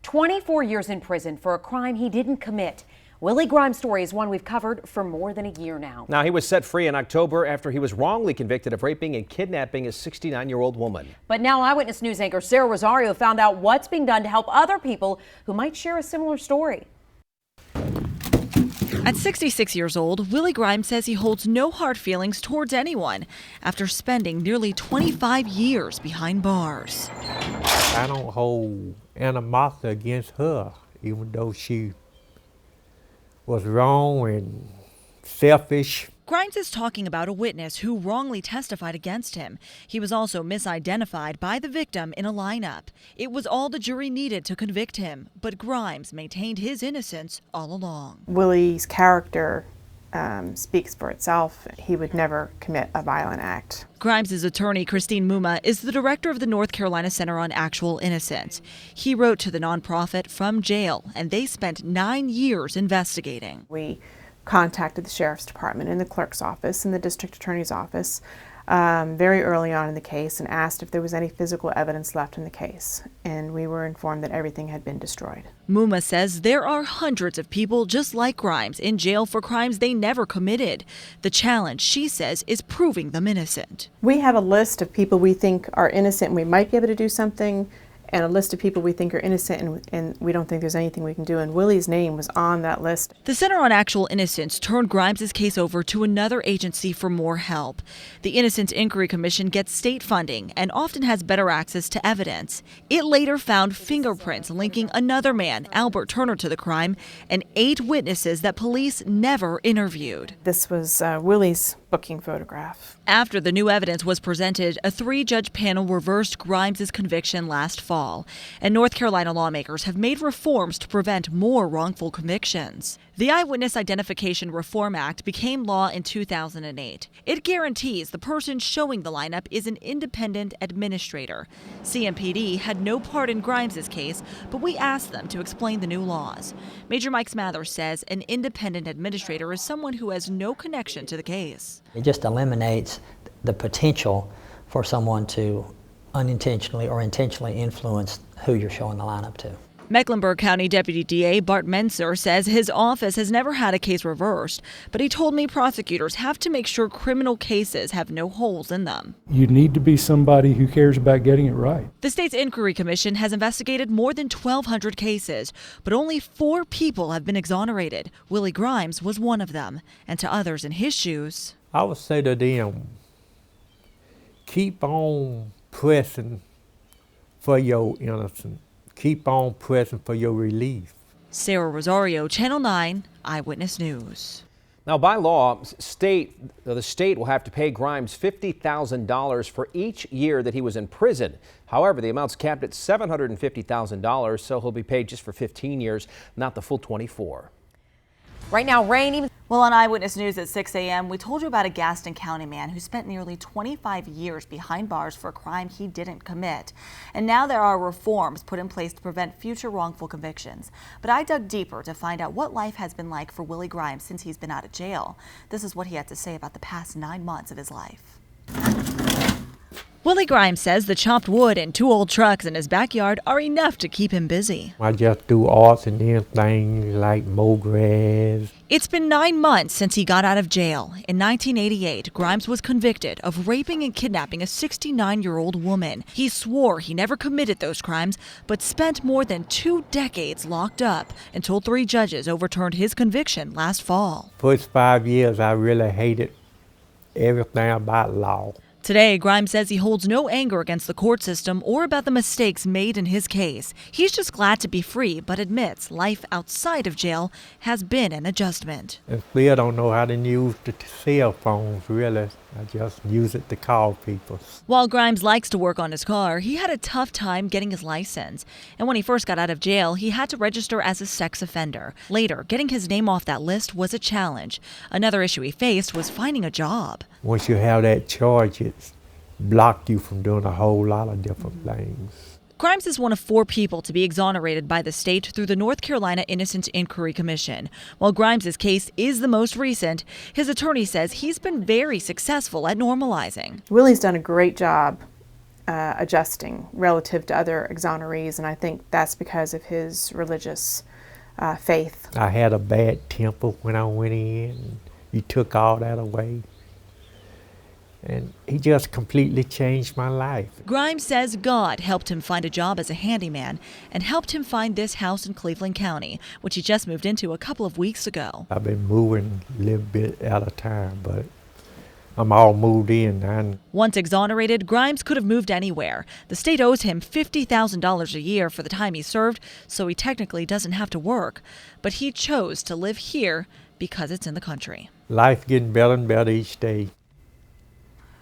24 years in prison for a crime he didn't commit. Willie Grimes' story is one we've covered for more than a year now. Now, he was set free in October after he was wrongly convicted of raping and kidnapping a 69-year-old woman. But now Eyewitness News anchor Sarah Rosario found out what's being done to help other people who might share a similar story. At 66 years old, Willie Grimes says he holds no hard feelings towards anyone after spending nearly 25 years behind bars. I don't hold animosity against her, even though she was wrong and selfish. Grimes is talking about a witness who wrongly testified against him. He was also misidentified by the victim in a lineup. It was all the jury needed to convict him, but Grimes maintained his innocence all along. Willie's character speaks for itself. He would never commit a violent act. Grimes' attorney, Christine Muma, is the director of the North Carolina Center on Actual Innocence. He wrote to the nonprofit from jail, and they spent 9 years investigating. We contacted the sheriff's department and the clerk's office and the district attorney's office very early on in the case and asked if there was any physical evidence left in the case. And we were informed that everything had been destroyed. Muma says there are hundreds of people just like Grimes in jail for crimes they never committed. The challenge, she says, is proving them innocent. We have a list of people we think are innocent and we might be able to do something, and a list of people we think are innocent and we don't think there's anything we can do. And Willie's name was on that list. The Center on Actual Innocence turned Grimes' case over to another agency for more help. The Innocence Inquiry Commission gets state funding and often has better access to evidence. It later found fingerprints linking another man, Albert Turner, to the crime and 8 witnesses that police never interviewed. This was Willie's booking photograph. After the new evidence was presented, a 3-judge panel reversed Grimes' conviction last fall, and North Carolina lawmakers have made reforms to prevent more wrongful convictions. The Eyewitness Identification Reform Act became law in 2008. It guarantees the person showing the lineup is an independent administrator. CMPD had no part in Grimes' case, but we asked them to explain the new laws. Major Mike Smathers says an independent administrator is someone who has no connection to the case. It just eliminates the potential for someone to unintentionally or intentionally influence who you're showing the lineup to. Mecklenburg County Deputy DA Bart Menser says his office has never had a case reversed, but he told me prosecutors have to make sure criminal cases have no holes in them. You need to be somebody who cares about getting it right. The state's Inquiry Commission has investigated more than 1,200 cases, but only 4 people have been exonerated. Willie Grimes was one of them, and to others in his shoes, I would say to them, keep on pressing for your innocence. Keep on pressing for your relief. Sarah Rosario, Channel 9, Eyewitness News. Now, by law, the state will have to pay Grimes $50,000 for each year that he was in prison. However, the amount's capped at $750,000, so he'll be paid just for 15 years, not the full 24. Right now, rain. Well, on Eyewitness News at 6 a.m., we told you about a Gaston County man who spent nearly 25 years behind bars for a crime he didn't commit. And now there are reforms put in place to prevent future wrongful convictions. But I dug deeper to find out what life has been like for Willie Grimes since he's been out of jail. This is what he had to say about the past 9 months of his life. Willie Grimes says the chopped wood and 2 old trucks in his backyard are enough to keep him busy. I just do arts and then things like mow grass. It's been 9 months since he got out of jail. In 1988, Grimes was convicted of raping and kidnapping a 69-year-old woman. He swore he never committed those crimes, but spent more than 2 decades locked up until 3 judges overturned his conviction last fall. First 5 years, I really hated everything about law. Today, Grimes says he holds no anger against the court system or about the mistakes made in his case. He's just glad to be free, but admits life outside of jail has been an adjustment. I still don't know how to use the cell phones, really. I just use it to call people. While Grimes likes to work on his car, he had a tough time getting his license. And when he first got out of jail, he had to register as a sex offender. Later, getting his name off that list was a challenge. Another issue he faced was finding a job. Once you have that charge, it's blocked you from doing a whole lot of different things. Grimes is one of 4 people to be exonerated by the state through the North Carolina Innocence Inquiry Commission. While Grimes' case is the most recent, his attorney says he's been very successful at normalizing. Willie's done a great job adjusting relative to other exonerees, and I think that's because of his religious faith. I had a bad temper when I went in, and he took all that away. And he just completely changed my life. Grimes says God helped him find a job as a handyman and helped him find this house in Cleveland County, which he just moved into a couple of weeks ago. I've been moving a little bit at a time, but I'm all moved in now. Once exonerated, Grimes could have moved anywhere. The state owes him $50,000 a year for the time he served, so he technically doesn't have to work. But he chose to live here because it's in the country. Life getting better and better each day.